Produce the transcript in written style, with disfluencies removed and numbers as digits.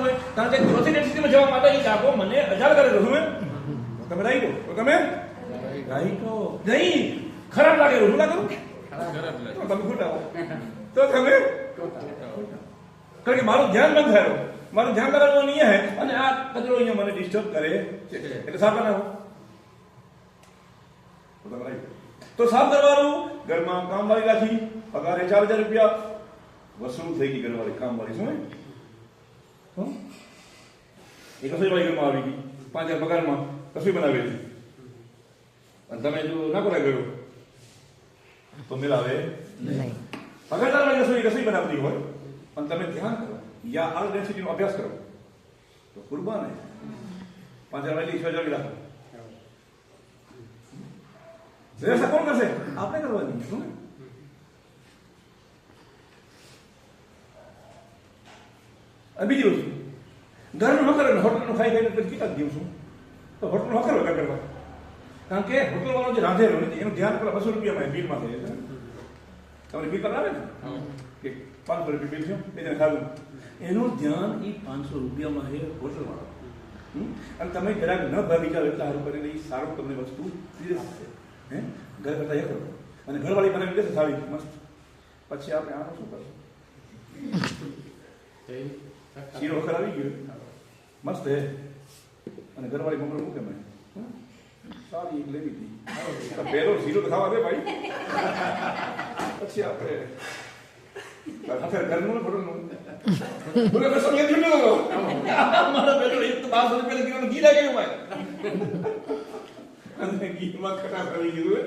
હોય કારણ કે ચોથી ડેન્સિટીમાં જવા માટે એ ડાબો મને અજાણ કરે રહ્યું તમે રાઈટો તો તમે રાઈટો નહીં ખરાબ લાગે હું ના કરું તમે ખોટા તો તમે કારણ કે મારું ધ્યાન બંધ થયો મારું ધ્યાન કરવાનું નહીં હે અને આ કચરો અહીંયા મને ડિસ્ટર્બ કરે છે એટલે સાફ બનાવો તો સાફ કરવાનું ઘરમાં કામવાળી રાખી પગારે 4000 રૂપિયા વસૂલ થઈ ગઈ ઘરવાળી કામવાળી શું એક રસોઈવાળી ઘરમાં આવી ગઈ 5000 પગારમાં રસોઈ બનાવેલી અને તમે જો ના કરાય ગયો તો મિલાવે નહીં પગારદાર રસોઈ બનાવતી હોય અને તમે ધ્યાન કરો યા આ ડેન્સિટીનો અભ્યાસ કરો તો કુરબાન હે 5000 વાળી 6000 રાખો વ્યવસ્થા કોણ કરશે આપણે કરવાની શું અને બીજી વસ્તુ ઘરનું ન કરે હોટલનું ખાઈ ખાઈને પછી કેટલા દિવસ તો હોટલનું ન કરો કરવા કારણ કે હોટલ વાળો જે રાંધેલો નથી એનું ધ્યાન પેલા 200 રૂપિયામાં બિલમાં થઈ જાય તમને બિલ આવે ને કે 500 રૂપિયા બિલ છે એને ખાધું એનું ધ્યાન એ 500 રૂપિયામાં છે હોટલ વાળો અને તમે જરાક ન ભાગી જાવ એટલા સારું કરીને એ સારું તમને વસ્તુ ધીરે આપશે હે ઘર કરતા એ કરો અને ઘરવાળી બનાવી દેશે થાળી મસ્ત પછી આપણે આનું શું કરશું શીરો વખત આવી ગયો મસ્ત હે અને ઘરવાળી મમ્મી મૂકે મેં સારી એક લેવી હતી પહેલો શીરો તો ખાવા દે ભાઈ પછી આપણે ઘરનું ફોટોનું બોલે બસ એ જ લો મારા બેટો એક તો 1200 રૂપિયા કિલોનું ઘી લાગ્યું ભાઈ અને ઘીમાં ખટાશ આવી ગયું